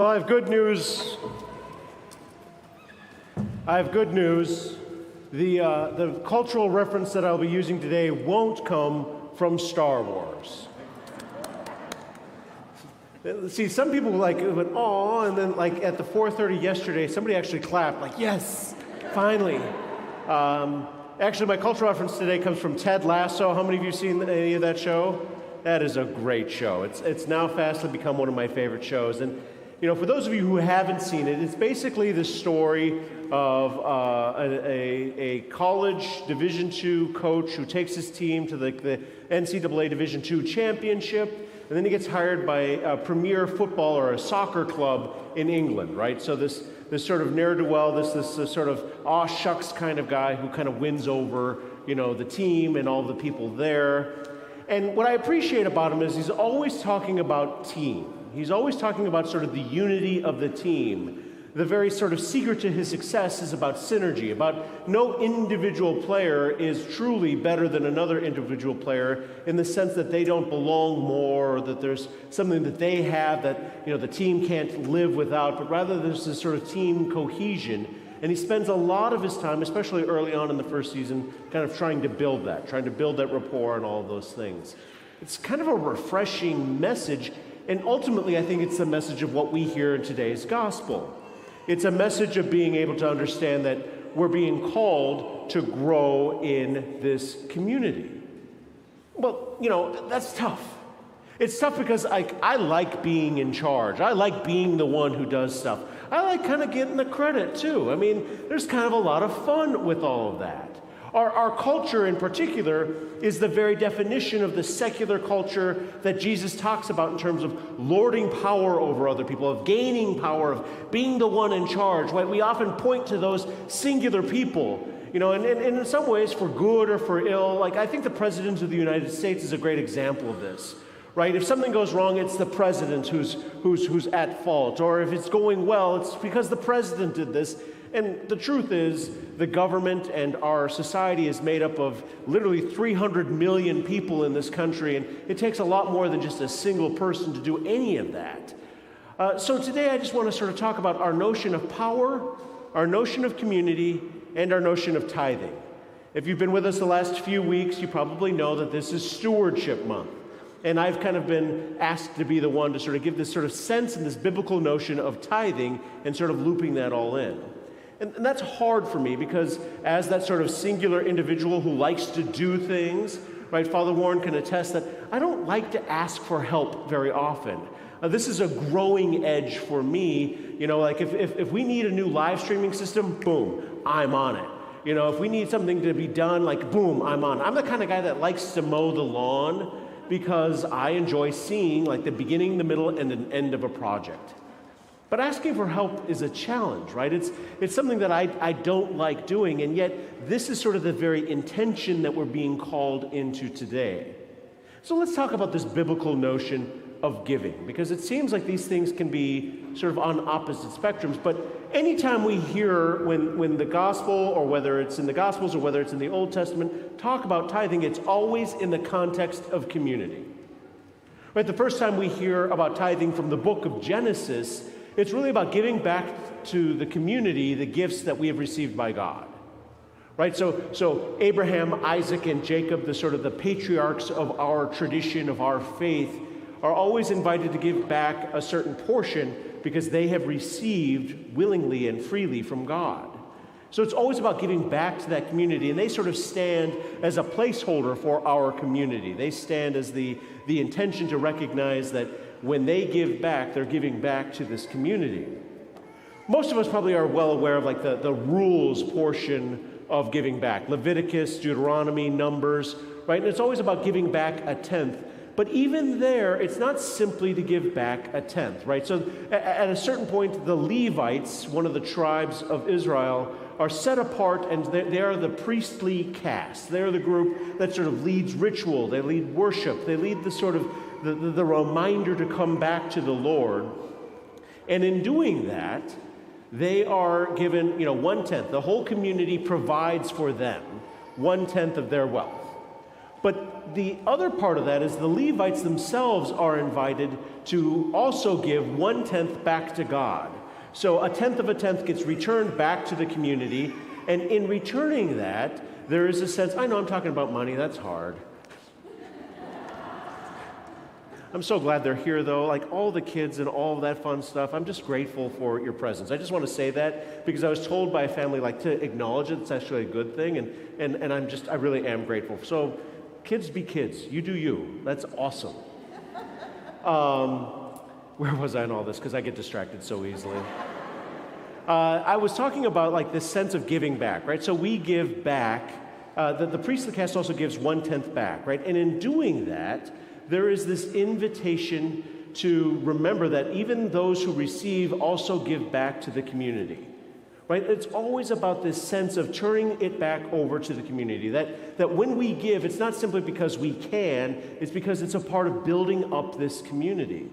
Well, I have good news. The cultural reference that I'll be using today won't come from Star Wars. See, some people went, "Aw," and then at the 4:30 yesterday, somebody actually clapped, "Yes, finally." Actually, my cultural reference today comes from Ted Lasso. How many of you seen any of that show? That is a great show. It's now fastly become one of my favorite shows. And for those of you who haven't seen it, it's basically the story of a college Division II coach who takes his team to the NCAA Division II championship, and then he gets hired by a premier football or a soccer club in England, right? So this sort of ne'er-do-well, this sort of aw shucks kind of guy who kind of wins over the team and all the people there. And what I appreciate about him is he's always talking about team. He's always talking about sort of the unity of the team. The very sort of secret to his success is about synergy, about no individual player is truly better than another individual player in the sense that they don't belong more, or that there's something that they have that the team can't live without, but rather there's this sort of team cohesion. And he spends a lot of his time, especially early on in the first season, kind of trying to build that rapport and all of those things. It's kind of a refreshing message. And ultimately, I think it's the message of what we hear in today's gospel. It's a message of being able to understand that we're being called to grow in this community. Well, that's tough. It's tough because I like being in charge. I like being the one who does stuff. I like kind of getting the credit, too. I mean, there's kind of a lot of fun with all of that. Our culture in particular is the very definition of the secular culture that Jesus talks about in terms of lording power over other people, of gaining power, of being the one in charge. Right? We often point to those singular people, and in some ways for good or for ill. I think the President of the United States is a great example of this. Right? If something goes wrong, it's the president who's at fault. Or if it's going well, it's because the president did this. And the truth is, the government and our society is made up of literally 300 million people in this country, and it takes a lot more than just a single person to do any of that. So today I just want to sort of talk about our notion of power, our notion of community, and our notion of tithing. If you've been with us the last few weeks, you probably know that this is Stewardship Month. And I've kind of been asked to be the one to sort of give this sort of sense and this biblical notion of tithing and sort of looping that all in. And that's hard for me because as that sort of singular individual who likes to do things, right, Father Warren can attest that I don't like to ask for help very often. This is a growing edge for me. If we need a new live streaming system, boom, I'm on it. If we need something to be done, boom, I'm on it. I'm the kind of guy that likes to mow the lawn because I enjoy seeing the beginning, the middle, and the end of a project. But asking for help is a challenge, right? It's something that I don't like doing, and yet this is sort of the very intention that we're being called into today. So let's talk about this biblical notion of giving, because it seems like these things can be sort of on opposite spectrums, but anytime we hear when the gospel, or whether it's in the Gospels or whether it's in the Old Testament, talk about tithing, it's always in the context of community. Right? The first time we hear about tithing from the book of Genesis, it's really about giving back to the community the gifts that we have received by God. Right? So Abraham, Isaac, and Jacob, the patriarchs of our tradition, of our faith, are always invited to give back a certain portion because they have received willingly and freely from God. So it's always about giving back to that community, and they sort of stand as a placeholder for our community. They stand as the intention to recognize that when they give back, they're giving back to this community. Most of us probably are well aware of the rules portion of giving back. Leviticus, Deuteronomy, Numbers, right? And it's always about giving back a tenth. But even there, it's not simply to give back a tenth, right? So at a certain point, the Levites, one of the tribes of Israel, are set apart, and they are the priestly caste. They're the group that sort of leads ritual. They lead worship. They lead the sort of the reminder to come back to the Lord. And in doing that, they are given, 1/10. The whole community provides for them 1/10 of their wealth. But the other part of that is the Levites themselves are invited to also give 1/10 back to God. So a tenth of a tenth gets returned back to the community, and in returning that, there is a sense, I know I'm talking about money, that's hard. I'm so glad they're here, though. Like all the kids and all of that fun stuff, I'm just grateful for your presence. I just want to say that because I was told by a family to acknowledge it. It's actually a good thing, and I really am grateful. So, kids be kids. You do you. That's awesome. Where was I in all this? Because I get distracted so easily. I was talking about this sense of giving back, right? So we give back. The priestly caste also gives 1/10 back, right? And in doing that, there is this invitation to remember that even those who receive also give back to the community, right? It's always about this sense of turning it back over to the community, that when we give, it's not simply because we can, it's because it's a part of building up this community.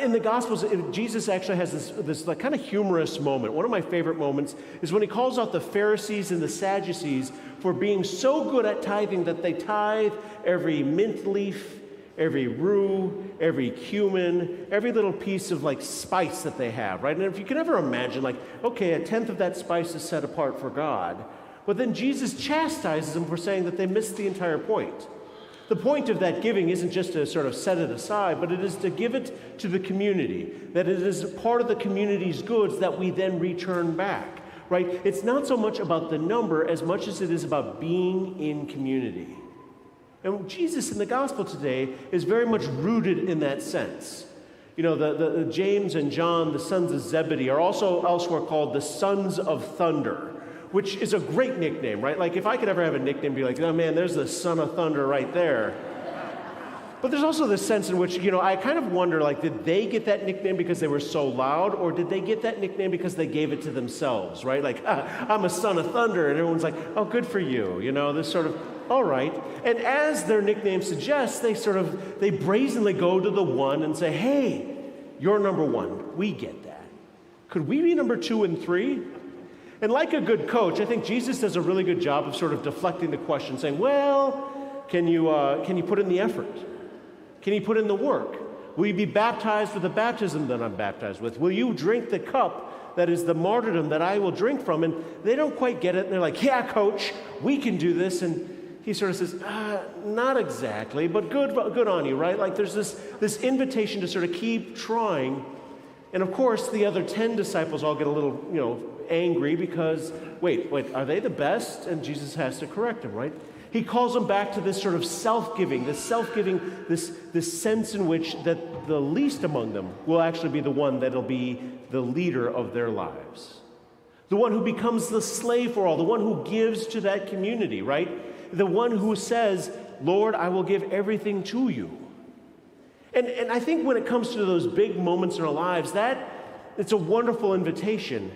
In the Gospels, Jesus actually has this kind of humorous moment. One of my favorite moments is when he calls out the Pharisees and the Sadducees for being so good at tithing that they tithe every mint leaf, every rue, every cumin, every little piece of spice that they have, right? And if you can ever imagine, okay, a tenth of that spice is set apart for God, but then Jesus chastises them for saying that they missed the entire point. The point of that giving isn't just to sort of set it aside, but it is to give it to the community, that it is part of the community's goods that we then return back, right? It's not so much about the number as much as it is about being in community. And Jesus in the gospel today is very much rooted in that sense. You know, the James and John, the sons of Zebedee, are also elsewhere called the sons of thunder, which is a great nickname, right? Like if I could ever have a nickname, be like, oh man, there's the son of thunder right there. But there's also this sense in which, I kind of wonder, did they get that nickname because they were so loud, or did they get that nickname because they gave it to themselves, right? I'm a son of thunder, and everyone's like, oh, good for you, this sort of, all right. And as their nickname suggests, they brazenly go to the one and say, hey, you're number one. We get that. Could we be number 2 and 3? And like a good coach, I think Jesus does a really good job of sort of deflecting the question, saying, well, can you put in the effort? Can you put in the work? Will you be baptized with the baptism that I'm baptized with? Will you drink the cup that is the martyrdom that I will drink from? And they don't quite get it. And they're like, yeah, coach, we can do this. And he sort of says, not exactly, but good on you, right? There's this invitation to sort of keep trying. And of course, the other 10 disciples all get a little, angry because, wait, are they the best? And Jesus has to correct them, right? He calls them back to this sort of self-giving, this sense in which that the least among them will actually be the one that'll be the leader of their lives. The one who becomes the slave for all, the one who gives to that community, right? The one who says, Lord, I will give everything to you. And I think when it comes to those big moments in our lives, it's a wonderful invitation.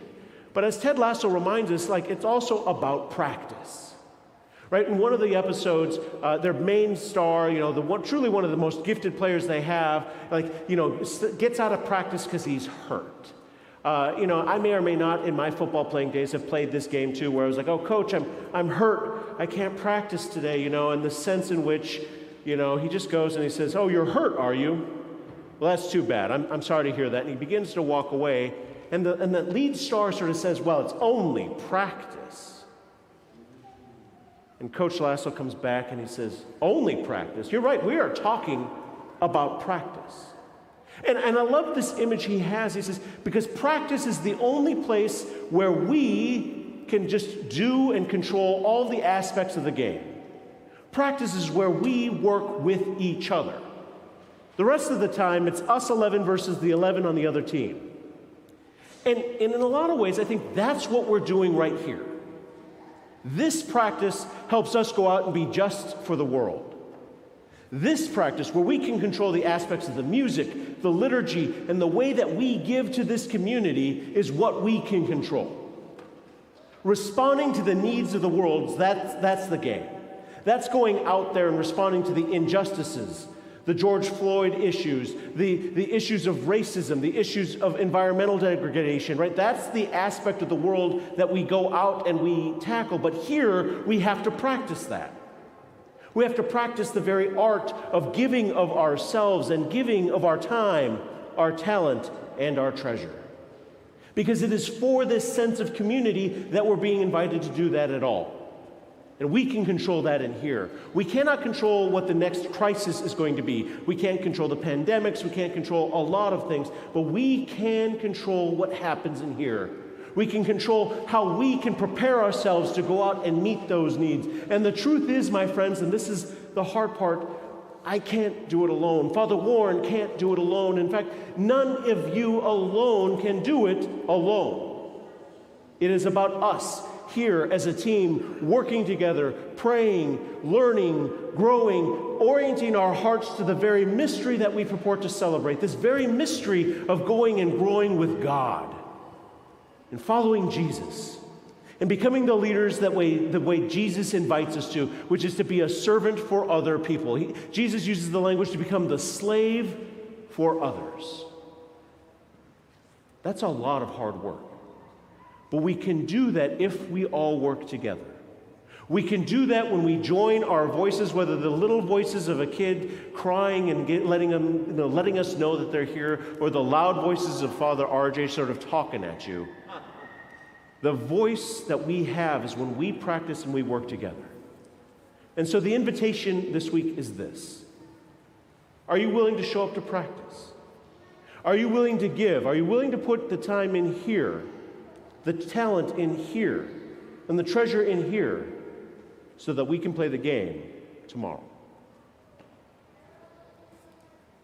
But as Ted Lasso reminds us, it's also about practice, right? In one of the episodes, their main star, truly one of the most gifted players they have, gets out of practice because he's hurt. I may or may not, in my football playing days, have played this game too, where I was like, oh, coach, I'm hurt. I can't practice today, and the sense in which, he just goes and he says, oh, you're hurt, are you? Well, that's too bad. I'm sorry to hear that. And he begins to walk away. And the lead star sort of says, well, it's only practice. And Coach Lasso comes back and he says, only practice? You're right, we are talking about practice. And I love this image he has. He says, because practice is the only place where we can just do and control all the aspects of the game. Practice is where we work with each other. The rest of the time, it's us 11 versus the 11 on the other team. And in a lot of ways, I think that's what we're doing right here. This practice helps us go out and be just for the world. This practice, where we can control the aspects of the music, the liturgy, and the way that we give to this community is what we can control. Responding to the needs of the world, that's the game. That's going out there and responding to the injustices, the George Floyd issues, the issues of racism, the issues of environmental degradation, right? That's the aspect of the world that we go out and we tackle. But here, we have to practice that. We have to practice the very art of giving of ourselves and giving of our time, our talent, and our treasure. Because it is for this sense of community that we're being invited to do that at all. And we can control that in here. We cannot control what the next crisis is going to be. We can't control the pandemics. We can't control a lot of things. But we can control what happens in here. We can control how we can prepare ourselves to go out and meet those needs. And the truth is, my friends, and this is the hard part, I can't do it alone. Father Warren can't do it alone. In fact, none of you alone can do it alone. It is about us here as a team, working together, praying, learning, growing, orienting our hearts to the very mystery that we purport to celebrate, this very mystery of going and growing with God and following Jesus and becoming the leaders the way Jesus invites us to, which is to be a servant for other people. Jesus uses the language to become the slave for others. That's a lot of hard work. But we can do that if we all work together. We can do that when we join our voices, whether the little voices of a kid crying and letting us know that they're here, or the loud voices of Father RJ sort of talking at you. The voice that we have is when we practice and we work together. And so the invitation this week is this. Are you willing to show up to practice? Are you willing to give? Are you willing to put the time in here, the talent in here, and the treasure in here, so that we can play the game tomorrow?